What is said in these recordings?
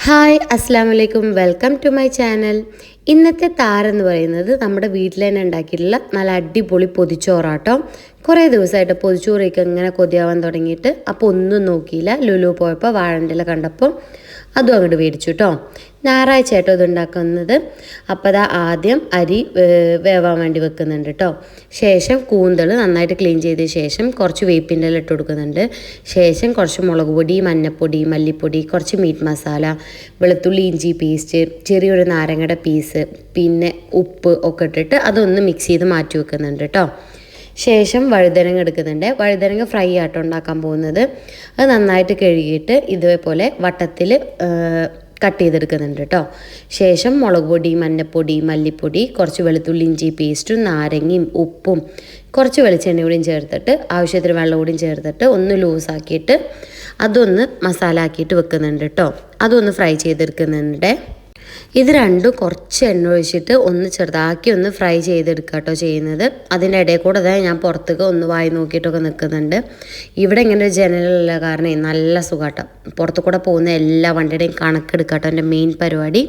Hi അസ്സാം വലൈക്കും welcome to my channel. ഇന്നത്തെ താരെന്ന് പറയുന്നത് നമ്മുടെ വീട്ടിൽ തന്നെ ഉണ്ടാക്കിയിട്ടുള്ള നല്ല അടിപൊളി പൊതിച്ചോറാട്ടോ. കുറേ ദിവസമായിട്ട് പൊതിച്ചോറൊക്കെ ഇങ്ങനെ കൊതിയാവാൻ തുടങ്ങിയിട്ട് അപ്പോൾ ഒന്നും നോക്കിയില്ല. ലുലു പോയപ്പോൾ വാഴൻ്റെ കണ്ടപ്പോൾ അതും അങ്ങോട്ട് മേടിച്ചു കേട്ടോ. ഞായറാഴ്ച ആയിട്ടോ ഇത് ഉണ്ടാക്കുന്നത്. അപ്പോൾ അതാ ആദ്യം അരി വേവാൻ വേണ്ടി വെക്കുന്നുണ്ട് കേട്ടോ. ശേഷം കൂന്തൽ നന്നായിട്ട് ക്ലീൻ ചെയ്ത ശേഷം കുറച്ച് വേപ്പിൻ്റെ ഇല ഇട്ട് കൊടുക്കുന്നുണ്ട്. ശേഷം കുറച്ച് മുളക് പൊടി, മഞ്ഞൾപ്പൊടി, മല്ലിപ്പൊടി, കുറച്ച് മീറ്റ് മസാല, വെളുത്തുള്ളി ഇഞ്ചി പേസ്റ്റ്, ചെറിയൊരു നാരങ്ങയുടെ പീസ്, പിന്നെ ഉപ്പ് ഒക്കെ ഇട്ടിട്ട് അതൊന്ന് മിക്സ് ചെയ്ത് മാറ്റി വെക്കുന്നുണ്ട് കേട്ടോ. ശേഷം വഴുതനങ്ങ എടുക്കുന്നുണ്ട്. വഴുതനങ്ങ ഫ്രൈ ആട്ടോ ഉണ്ടാക്കാൻ പോകുന്നത്. അത് നന്നായിട്ട് കഴുകിയിട്ട് ഇതേപോലെ വട്ടത്തിൽ കട്ട് ചെയ്തെടുക്കുന്നുണ്ട് കേട്ടോ. ശേഷം മുളക് പൊടി, മഞ്ഞൾപ്പൊടി, മല്ലിപ്പൊടി, കുറച്ച് വെളുത്തുള്ളി ഇഞ്ചി പേസ്റ്റും നാരങ്ങയും ഉപ്പും കുറച്ച് വെളിച്ചെണ്ണ കൂടിയും ചേർത്തിട്ട് ആവശ്യത്തിന് വെള്ളം കൂടിയും ചേർത്തിട്ട് ഒന്ന് ലൂസാക്കിയിട്ട് അതൊന്ന് മസാല ആക്കിയിട്ട് വെക്കുന്നുണ്ട് കേട്ടോ. അതൊന്ന് ഫ്രൈ ചെയ്തെടുക്കുന്നുണ്ട്. ഇത് രണ്ടും കുറച്ച് എണ്ണ ഒഴിച്ചിട്ട് ഒന്ന് ചെറുതാക്കി ഒന്ന് ഫ്രൈ ചെയ്തെടുക്കുക കേട്ടോ ചെയ്യുന്നത്. അതിൻ്റെ ഇടയിൽ കൂടെ അതായത് ഞാൻ പുറത്തേക്ക് ഒന്ന് വായി നോക്കിയിട്ടൊക്കെ നിൽക്കുന്നുണ്ട്. ഇവിടെ ഇങ്ങനെ ഒരു ജനലുള്ള കാരണം നല്ല സുഖാട്ടോ. പുറത്തു കൂടെ പോകുന്ന എല്ലാ വണ്ടിയുടെയും കണക്കെടുക്കുക കേട്ടോ എൻ്റെ മെയിൻ പരിപാടി.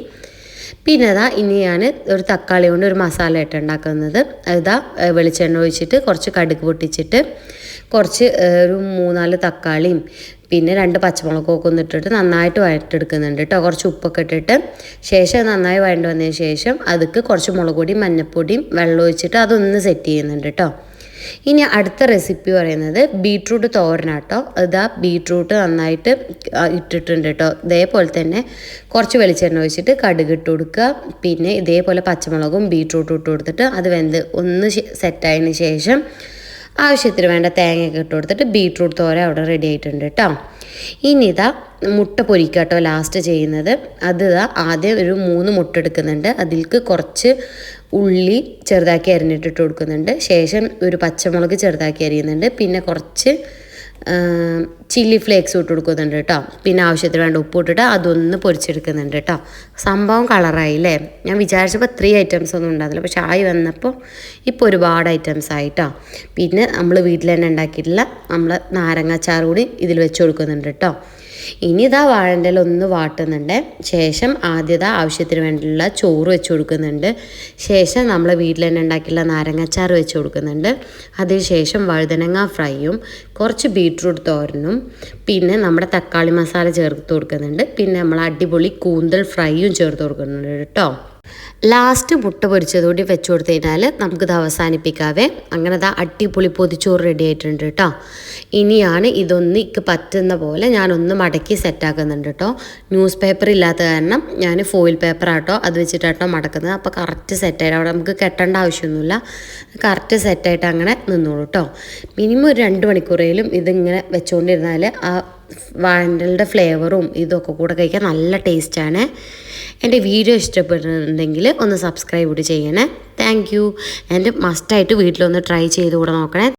പിന്നെ അതാ ഇനി ഞാൻ ഒരു തക്കാളി കൊണ്ട് ഒരു മസാല ഇട്ട് ഉണ്ടാക്കുന്നത്. ഇതാ വെളിച്ചെണ്ണ ഒഴിച്ചിട്ട് കുറച്ച് കടുക് പൊട്ടിച്ചിട്ട് കുറച്ച് ഒരു 3-4 തക്കാളിയും പിന്നെ 2 പച്ചമുളകൊക്കെ ഒന്ന് ഇട്ടിട്ട് നന്നായിട്ട് വഴറ്റെടുക്കുന്നുണ്ട് കേട്ടോ. കുറച്ച് ഉപ്പൊക്കെ ഇട്ടിട്ട് ശേഷം നന്നായി വഴണ്ട് വന്നതിന് ശേഷം അതിക്ക് കുറച്ച് മുളക് പൊടിയും മഞ്ഞൾപ്പൊടിയും വെള്ളം ഒഴിച്ചിട്ട് അതൊന്ന് സെറ്റ് ചെയ്യുന്നുണ്ട് കേട്ടോ. ഇനി അടുത്ത റെസിപ്പി പറയുന്നത് ബീട്രൂട്ട് തോരനാട്ടോ. ഇതാ ബീട്രൂട്ട് നന്നായിട്ട് ഇട്ടിട്ടുണ്ട് കേട്ടോ. ഇതേപോലെ തന്നെ കുറച്ച് വെളിച്ചെണ്ണ ഒഴിച്ചിട്ട് കടുക് ഇട്ട് കൊടുക്കുക. പിന്നെ ഇതേപോലെ പച്ചമുളകും ബീട്രൂട്ടും ഇട്ട് കൊടുത്തിട്ട് അത് വെന്ത് ഒന്ന് സെറ്റായതിന് ശേഷം ആവശ്യത്തിന് വേണ്ട തേങ്ങയൊക്കെ ഇട്ട് കൊടുത്തിട്ട് ബീട്രൂട്ട് തോര അവിടെ റെഡി ആയിട്ടുണ്ട് കേട്ടോ. ഇനി ഇതാ മുട്ട പൊരിക്കുക കേട്ടോ ലാസ്റ്റ് ചെയ്യുന്നത്. അത് ആദ്യം ഒരു 3 മുട്ട എടുക്കുന്നുണ്ട്. അതിലേക്ക് കുറച്ച് ഉള്ളി ചെറുതാക്കി അരിഞ്ഞിട്ടിട്ട് കൊടുക്കുന്നുണ്ട്. ശേഷം ഒരു പച്ചമുളക് ചെറുതാക്കി അരിയുന്നുണ്ട്. പിന്നെ കുറച്ച് ചില്ലി ഫ്ലേക്സ് ഇട്ട് കൊടുക്കുന്നുണ്ട് കേട്ടോ. പിന്നെ ആവശ്യത്തിന് വേണ്ട ഉപ്പ് ഇട്ടിട്ട് അതൊന്ന് പൊരിച്ചെടുക്കുന്നുണ്ട് കേട്ടോ. സംഭവം കളറായില്ലേ. ഞാൻ വിചാരിച്ചപ്പോൾ 3 ഐറ്റംസ് ഒന്നും ഉണ്ടാകില്ല, പക്ഷെ ആയി വന്നപ്പോൾ ഇപ്പോൾ ഒരുപാട് ഐറ്റംസ് ആയിട്ടോ. പിന്നെ നമ്മൾ വീട്ടിൽ തന്നെ ഉണ്ടാക്കിയിട്ടുള്ള നമ്മൾ നാരങ്ങാച്ചാർ കൂടി ഇതിൽ വെച്ച് കൊടുക്കുന്നുണ്ട് കേട്ടോ. ഇനി ഇതാ വാഴൻ്റെ ഒന്ന് വാട്ടുന്നുണ്ട്. ശേഷം ആദ്യത ആവശ്യത്തിന് വേണ്ടിയുള്ള ചോറ് വെച്ച് കൊടുക്കുന്നുണ്ട്. ശേഷം നമ്മൾ വീട്ടിൽ തന്നെ ഉണ്ടാക്കിയുള്ള നാരങ്ങാച്ചാർ വെച്ച് കൊടുക്കുന്നുണ്ട്. അതിനുശേഷം വഴുതനങ്ങ ഫ്രൈയും കുറച്ച് ബീട്രൂട്ട് തോരനും പിന്നെ നമ്മുടെ തക്കാളി മസാല ചേർത്ത് കൊടുക്കുന്നുണ്ട്. പിന്നെ നമ്മൾ അടിപൊളി കൂന്തൽ ഫ്രൈയും ചേർത്ത് കൊടുക്കുന്നുണ്ട് കേട്ടോ. ലാസ്റ്റ് മുട്ട പൊരിച്ചതുകൂടി വെച്ച് കൊടുത്തു കഴിഞ്ഞാൽ നമുക്കിത് അവസാനിപ്പിക്കാവേ. അങ്ങനെ ഇതാ അടിപൊളി പൊതിച്ചോറ് റെഡി ആയിട്ടുണ്ട് കേട്ടോ. ഇനിയാണ് ഇതൊന്ന് എനിക്ക് പറ്റുന്ന പോലെ ഞാനൊന്ന് മടക്കി സെറ്റാക്കുന്നുണ്ട് കേട്ടോ. ന്യൂസ് പേപ്പർ ഇല്ലാത്ത കാരണം ഞാൻ ഫോയിൽ പേപ്പറാട്ടോ അത് വെച്ചിട്ടാട്ടോ മടക്കുന്നത്. അപ്പോൾ കറക്റ്റ് സെറ്റായിട്ട് അവിടെ നമുക്ക് കെട്ടേണ്ട ആവശ്യമൊന്നുമില്ല. കറക്റ്റ് സെറ്റായിട്ട് അങ്ങനെ നിന്നോളൂ കേട്ടോ. മിനിമം ഒരു 2 മണിക്കൂറേലും ഇതിങ്ങനെ വെച്ചുകൊണ്ടിരുന്നാൽ ആ വാഴൻ്റെ ഫ്ലേവറും ഇതൊക്കെ കൂടെ കഴിക്കാൻ നല്ല ടേസ്റ്റാണ്. എൻ്റെ വീഡിയോ ഇഷ്ടപ്പെടുന്നുണ്ടെങ്കിൽ ഒന്ന് സബ്സ്ക്രൈബ് കൂടി ചെയ്യണേ. Thank you. എൻ്റെ മസ്റ്റായിട്ട് വീട്ടിലൊന്ന് ട്രൈ ചെയ്ത് കൂടെ നോക്കണേ.